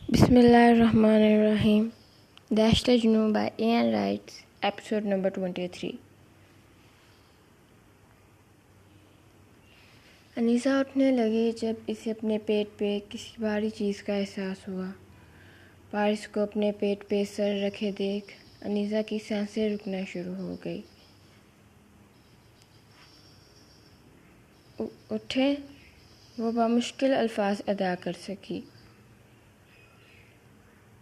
بسم اللہ الرحمن الرحیم. داشتہ جنوب by Ian Wright, episode number 23. Anisa اٹھنے لگی جب اسے اپنے پیٹ پہ کسی بھاری چیز کا احساس ہوا. پارس کو اپنے پیٹ پہ سر رکھے دیکھ انیسہ کی سانسیں رکنا شروع ہو گئی. اٹھے، وہ بامشکل الفاظ ادا کر سکی.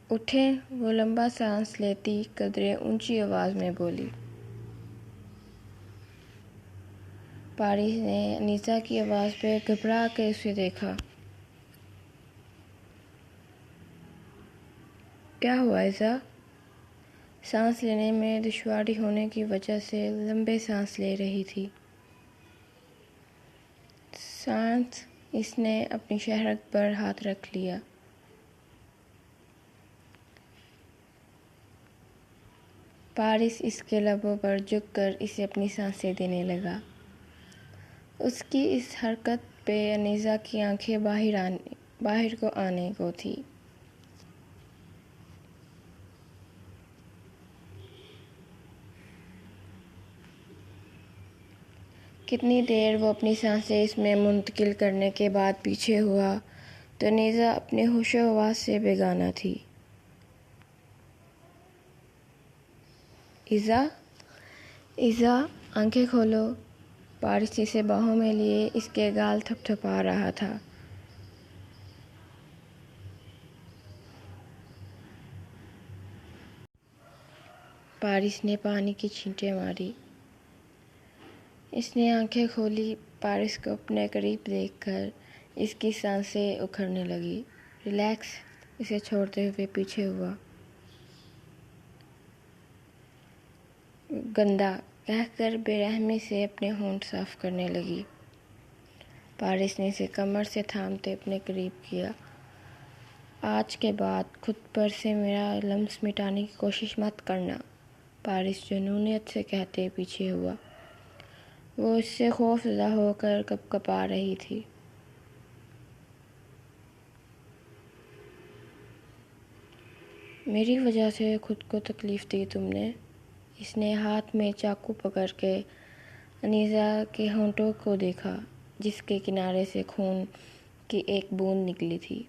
اٹھیں، وہ لمبا سانس لیتی قدرے اونچی آواز میں بولی. پارس نے انیسہ کی آواز پہ گھبرا کے اسے دیکھا. کیا ہوا ایزا؟ سانس لینے میں دشواری ہونے کی وجہ سے لمبے سانس لے رہی تھی. سانس اس نے اپنی شہرت پر ہاتھ رکھ لیا. پارس اس کے لبوں پر جھک کر اسے اپنی سانسیں دینے لگا. اس کی اس حرکت پہ انیسہ کی آنکھیں باہر کو آنے کو تھی. کتنی دیر وہ اپنی سانسیں اس میں منتقل کرنے کے بعد پیچھے ہوا تو انیسہ اپنے ہوش و حواس سے بیگانہ تھی. ایزا آنکھیں کھولو. پارس اسے باہوں میں لیے اس کے گال تھپ تھپا رہا تھا. پارس نے پانی کی چھینٹیں ماری. اس نے آنکھیں کھولی. پارس کو اپنے قریب دیکھ کر اس کی سانسیں اکھڑنے لگی. ریلیکس، اسے چھوڑتے ہوئے پیچھے ہوا. گندا کہہ کر بے رحمی سے اپنے ہونٹ صاف کرنے لگی. پارس نے اسے کمر سے تھامتے اپنے قریب کیا. آج کے بعد خود پر سے میرا لمس مٹانے کی کوشش مت کرنا، پارس جنونیت سے کہتے پیچھے ہوا. وہ اس سے خوف زدہ ہو کر کپکپا رہی تھی. میری وجہ سے خود کو تکلیف دی تم نے؟ اس نے ہاتھ میں چاقو پکڑ کے انیسہ کے ہونٹوں کو دیکھا جس کے کنارے سے خون کی ایک بوند نکلی تھی.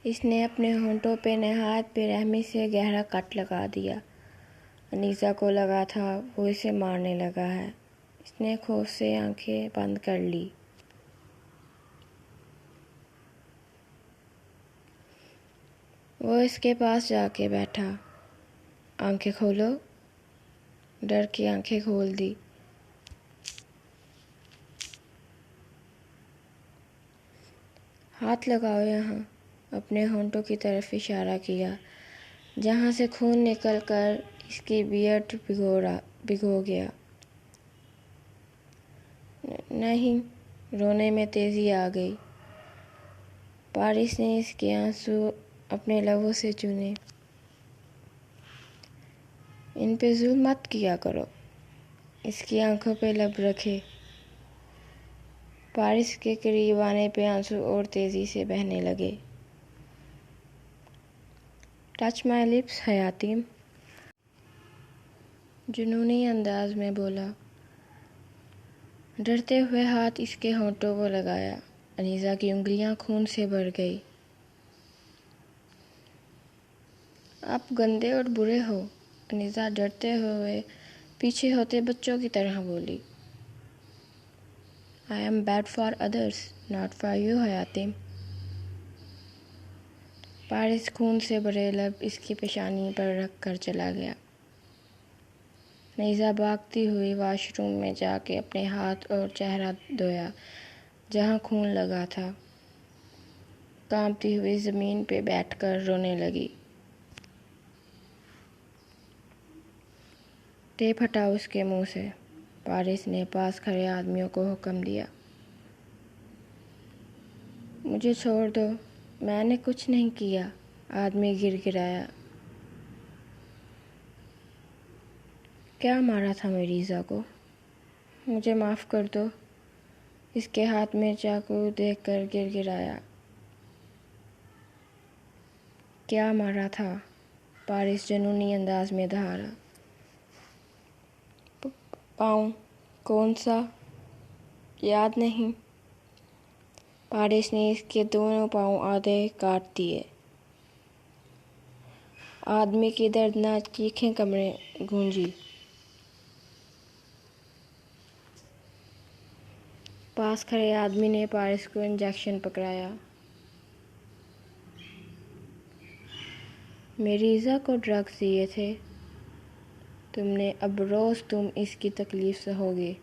اس نے اپنے ہونٹوں پہ نہایت بے رحمی سے گہرا کٹ لگا دیا. انیسہ کو لگا تھا وہ اسے مارنے لگا ہے. اس نے خوف سے آنکھیں بند کر لی. وہ اس کے پاس جا کے بیٹھا. آنکھیں کھولو. ڈر کی آنکھیں کھول دی. ہاتھ لگاؤ یہاں. اپنے ہونٹوں کی طرف اشارہ کیا جہاں سے خون نکل کر اس کی بیئرڈ بھگو گیا. نہیں. رونے میں تیزی آ گئی. پارس نے اس کے آنسو اپنے لبوں سے چونے. ان پہ ظلم مت کیا کرو. اس کی آنکھوں پہ لب رکھے. پارس کے قریب آنے پہ آنسو اور تیزی سے بہنے لگے. ٹچ مائی لپس حیاتیم، جنونی انداز میں بولا. ڈرتے ہوئے ہاتھ اس کے ہونٹوں کو لگایا. انیسہ کی انگلیاں خون سے بھر گئی. آپ گندے اور برے ہو، انیسہ ڈرتے ہوئے پیچھے ہوتے بچوں کی طرح بولی. I am bad for others, not for you حیاتیم. پارس خون سے بھرے لب اس کی پیشانی پر رکھ کر چلا گیا. انیسہ بھاگتی ہوئی واش روم میں جا کے اپنے ہاتھ اور چہرہ دھویا جہاں خون لگا تھا. کانپتی ہوئی زمین پہ بیٹھ کر رونے لگی. ٹیپ ہٹاؤ اس کے منہ سے، پارس نے پاس کھڑے آدمیوں کو حکم دیا. مجھے چھوڑ دو، میں نے کچھ نہیں کیا، آدمی گر گرایا. کیا مارا تھا میری ایزا کو؟ مجھے معاف کر دو۔ اس کے ہاتھ میں چاقو دیکھ کر گر گرایا۔ کیا مارا تھا؟ پارس جنونی انداز میں دہارا۔ پاؤں۔ کون سا؟ یاد نہیں۔ پارس نے اس کے دونوں پاؤں آدھے کاٹ دیے۔ آدمی کی دردناک چیخیں کمرے گونجی۔ پاس کھڑے آدمی نے پارس کو انجیکشن پکڑایا۔ مریضہ کو ڈرگز دیے تھے تم نے، اب روز تم اس کی تکلیف سہو گے۔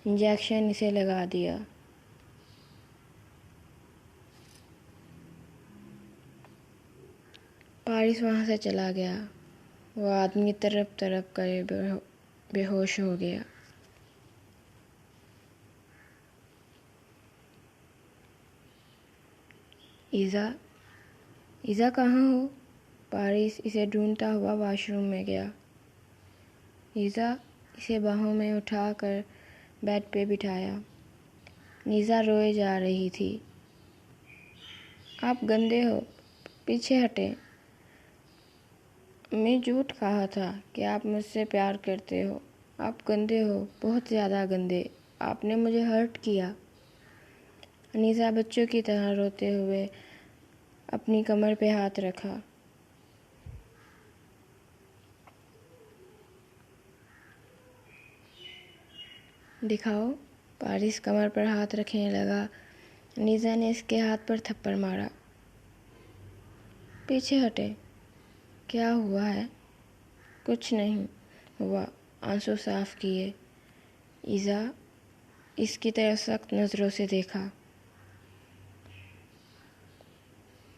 انجیکشن اسے لگا دیا۔ پارس وہاں سے چلا گیا۔ وہ آدمی تڑپ تڑپ کر بے ہوش ہو گیا۔ ایزا کہاں ہو؟ پارس اسے ڈھونڈتا ہوا واش روم میں گیا۔ ایزا، اسے باہوں میں اٹھا کر بیڈ پہ بٹھایا۔ نیزا روئے جا رہی تھی۔ آپ گندے ہو، پیچھے ہٹیں۔ میں جھوٹ کہا تھا کہ آپ مجھ سے پیار کرتے ہو۔ آپ گندے ہو، بہت زیادہ گندے۔ آپ نے مجھے ہرٹ کیا۔ نیزا بچوں کی طرح روتے ہوئے اپنی کمر پہ ہاتھ رکھا۔ دکھاؤ۔ پارس کمر پر ہاتھ رکھنے لگا۔ نیزا نے اس کے ہاتھ پر تھپڑ مارا۔ پیچھے ہٹے۔ کیا ہوا ہے؟ کچھ نہیں ہوا۔ آنسو صاف کیے۔ ایزا اس کی طرف سخت نظروں سے دیکھا۔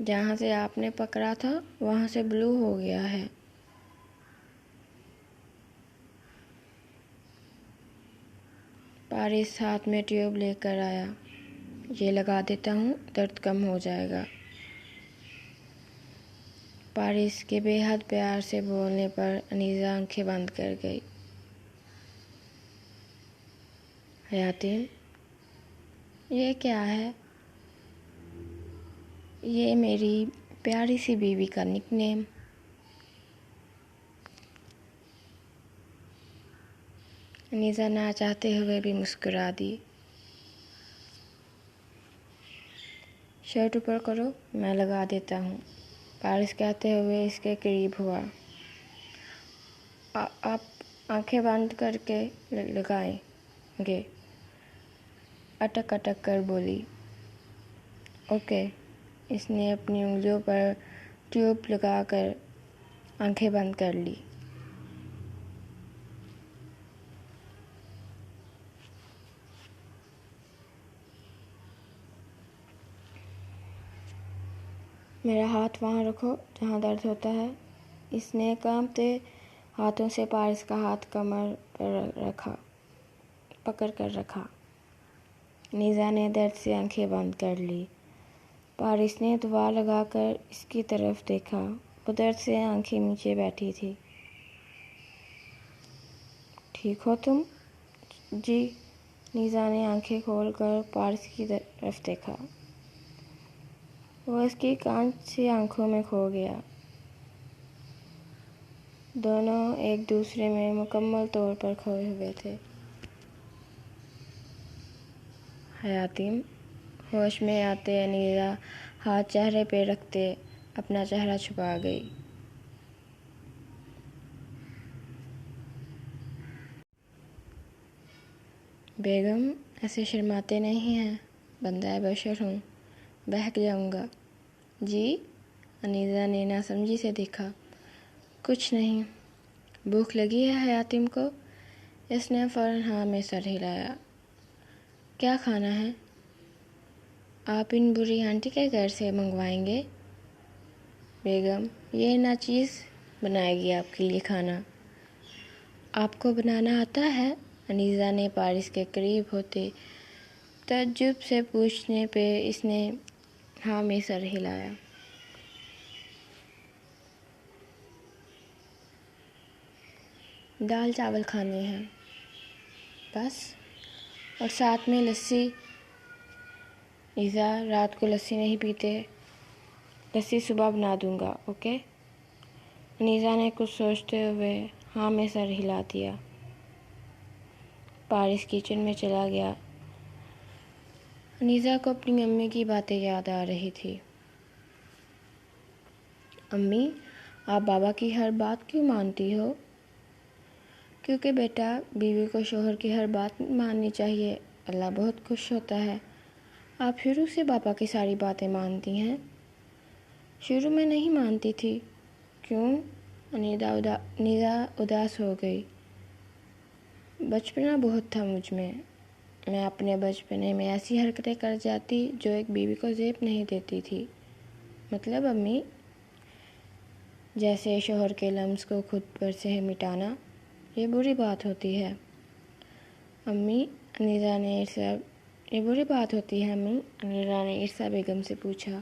جہاں سے آپ نے پکڑا تھا وہاں سے بلو ہو گیا ہے۔ پارس ہاتھ میں ٹیوب لے کر آیا۔ یہ لگا دیتا ہوں، درد کم ہو جائے گا۔ پارس کے بے حد پیار سے بولنے پر انیزا آنکھیں بند کر گئی۔ حیاتین، یہ کیا ہے؟ یہ میری پیاری سی بیوی کا نک نیم۔ انیزا نہ چاہتے ہوئے بھی مسکرا دی۔ شرٹ اوپر کرو، میں لگا دیتا ہوں، پارس کہتے ہوئے اس کے قریب ہوا۔ آپ آنکھیں بند کر کے لگائیں گے؟ اٹک اٹک کر بولی۔ اوکے۔ اس نے اپنی انگلیوں پر ٹیوب لگا کر آنکھیں بند کر لی۔ میرا ہاتھ وہاں رکھو جہاں درد ہوتا ہے۔ اس نے کانپتے ہاتھوں سے پارس کا ہاتھ کمر پر پکڑ کر رکھا۔ نیزا نے درد سے آنکھیں بند کر لی۔ پارس نے دعا لگا کر اس کی طرف دیکھا۔ وہ درد سے آنکھیں نیچے بیٹھی تھی۔ ٹھیک ہو تم؟ جی۔ نیزا نے آنکھیں کھول کر پارس کی طرف دیکھا۔ وہ اس کی کانچ سی آنکھوں میں کھو گیا۔ دونوں ایک دوسرے میں مکمل طور پر کھوئے ہوئے تھے۔ حیاتین، ہوش میں آتے انیزا ہاتھ چہرے پہ رکھتے اپنا چہرہ چھپا گئی۔ بیگم، ایسے شرماتے نہیں ہیں، بندہ بشر ہوں، بہک جاؤں گا۔ جی؟ انیزا نے ناسمجھی سے دیکھا۔ کچھ نہیں۔ بھوک لگی ہے حیاتین کو؟ اس نے فوراً ہاں میں سر ہلایا۔ کیا کھانا ہے؟ آپ ان بری آنٹی کے گھر سے منگوائیں گے؟ بیگم، یہ ناچیز بنائے گی آپ کے لیے کھانا۔ آپ کو بنانا آتا ہے؟ انیزا نے پارس کے قریب ہوتے تعجب سے پوچھنے پہ اس نے ہاں میں سر ہلایا۔ دال چاول کھانے ہیں۔ بس، اور ساتھ میں لسی۔ نیزا رات کو لسی نہیں پیتے، لسی صبح بنا دوں گا، اوکے؟ نیزا نے کچھ سوچتے ہوئے ہاں میں سر ہلا دیا۔ پارس کچن میں چلا گیا۔ نیزا کو اپنی امی کی باتیں یاد آ رہی تھی۔ امی، آپ بابا کی ہر بات کیوں مانتی ہو؟ کیونکہ بیٹا، بیوی کو شوہر کی ہر بات ماننی چاہیے، اللہ بہت خوش ہوتا ہے۔ آپ شروع سے بابا کی ساری باتیں مانتی ہیں؟ شروع میں نہیں مانتی تھی۔ کیوں؟ نیزا اداس ہو گئی۔ بچپنا بہت تھا مجھ میں اپنے بچپنے میں ایسی حرکتیں کر جاتی جو ایک بیوی کو زیب نہیں دیتی تھی۔ مطلب امی؟ جیسے شوہر کے لمس کو خود پر سے مٹانا، یہ بری بات ہوتی ہے امی، یہ بری بات ہوتی ہے امی، نیزا نے عرصہ بیگم سے پوچھا۔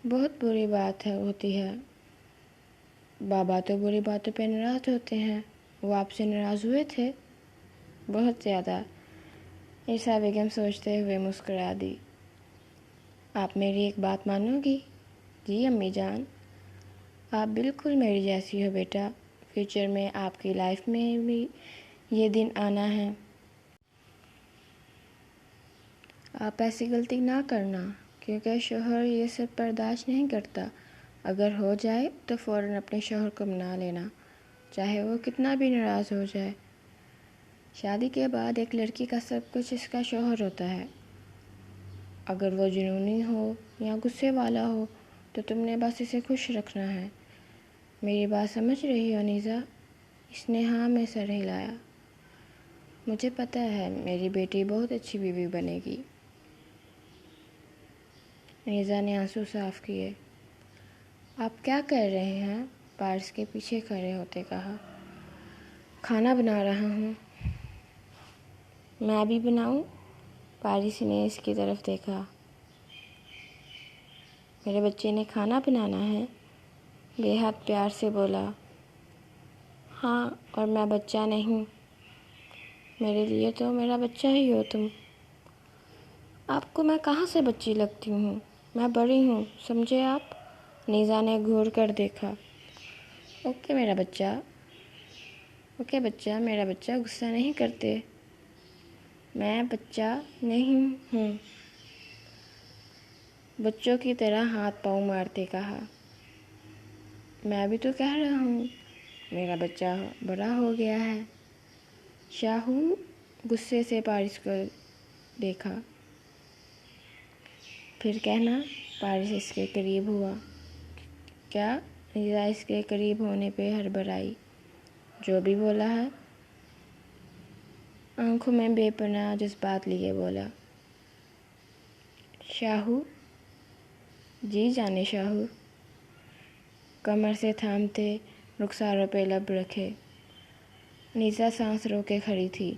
بہت بری بات ہوتی ہے۔ بابا تو بری باتوں پہ ناراض ہوتے ہیں، وہ آپ سے ناراض ہوئے تھے؟ بہت زیادہ۔ عرصہ بیگم سوچتے ہوئے مسکرا دی۔ آپ میری ایک بات مانو گی؟ جی امی جان۔ آپ بالکل میری جیسی ہو بیٹا، فیوچر میں آپ کی لائف میں بھی یہ دن آنا ہے۔ آپ ایسی غلطی نہ کرنا، کیونکہ شوہر یہ سب برداشت نہیں کرتا۔ اگر ہو جائے تو فوراً اپنے شوہر کو منا لینا، چاہے وہ کتنا بھی ناراض ہو جائے۔ شادی کے بعد ایک لڑکی کا سب کچھ اس کا شوہر ہوتا ہے۔ اگر وہ جنونی ہو یا غصے والا ہو تو تم نے بس اسے خوش رکھنا ہے۔ میری بات سمجھ رہی ہو نیزا؟ اس نے ہاں میں سر ہلایا۔ مجھے پتہ ہے میری بیٹی بہت اچھی بیوی بنے گی۔ نیزا نے آنسو صاف کیے۔ آپ کیا کر رہے ہیں؟ پارس کے پیچھے کھڑے ہوتے کہا۔ کھانا بنا رہا ہوں۔ میں بھی بناؤں؟ پارس نے اس کی طرف دیکھا۔ میرے بچے نے کھانا بنانا ہے؟ بے حد پیار سے بولا۔ ہاں، اور میں بچہ نہیں؟ میرے لیے تو میرا بچہ ہی ہو تم۔ آپ کو میں کہاں سے بچی لگتی ہوں؟ میں بڑی ہوں، سمجھے آپ؟ نیزا نے گھور کر دیکھا۔ اوکے میرا بچہ، میرا بچہ غصہ نہیں کرتے۔ میں بچہ نہیں ہوں، بچوں کی طرح ہاتھ پاؤں مارتے کہا۔ میں بھی تو کہہ رہا ہوں، میرا بچہ بڑا ہو گیا ہے۔ شاہو غصے سے پارس کو دیکھا۔ پھر کہنا۔ پارس اس کے قریب ہوا۔ کیا؟ نیزا اس کے قریب ہونے پہ ہڑبڑائی۔ جو بھی بولا ہے؟ آنکھوں میں بے پناہ جذبات لیے بولا۔ شاہو؟ جی جانے شاہو۔ کمر سے تھامتے رخساروں پہ لب رکھے۔ نیزا سانس روکے کھڑی تھی۔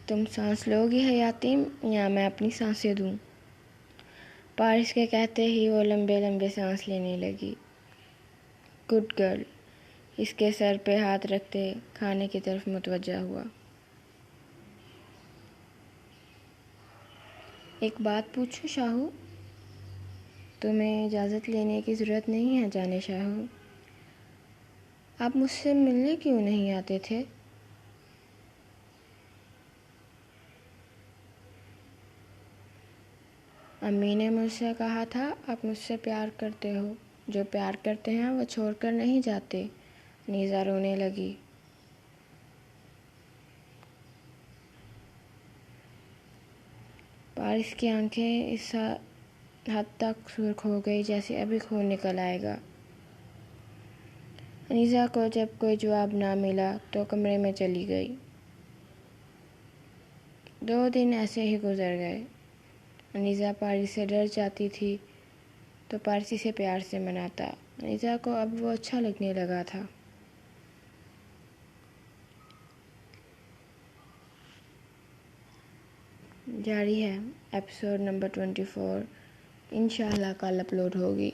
تم سانس لو گی حیاتیم یا میں اپنی سانسیں دوں؟ پارس کے کہتے ہی وہ لمبے لمبے سانس لینے لگی۔ گڈ گرل، اس کے سر پہ ہاتھ رکھتے کھانے کی طرف متوجہ ہوا۔ ایک بات پوچھوں شاہو؟ تمہیں اجازت لینے کی ضرورت نہیں ہے جانے شاہو۔ آپ مجھ سے ملنے کیوں نہیں آتے تھے؟ امی نے مجھ سے کہا تھا آپ مجھ سے پیار کرتے ہو، جو پیار کرتے ہیں وہ چھوڑ کر نہیں جاتے۔ نیزا رونے لگی۔ پارس کی آنکھیں اس حد تک سرخ ہو گئی جیسے ابھی خون نکل آئے گا۔ نیزا کو جب کوئی جواب نہ ملا تو کمرے میں چلی گئی۔ 2 دن ایسے ہی گزر گئے۔ نیزا پارس سے ڈر جاتی تھی تو پارس اسے پیار سے مناتا۔ نیزا کو اب وہ اچھا لگنے لگا تھا۔ جاری ہے ایپیسوڈ نمبر 24، انشاءاللہ کل اپلوڈ ہوگی۔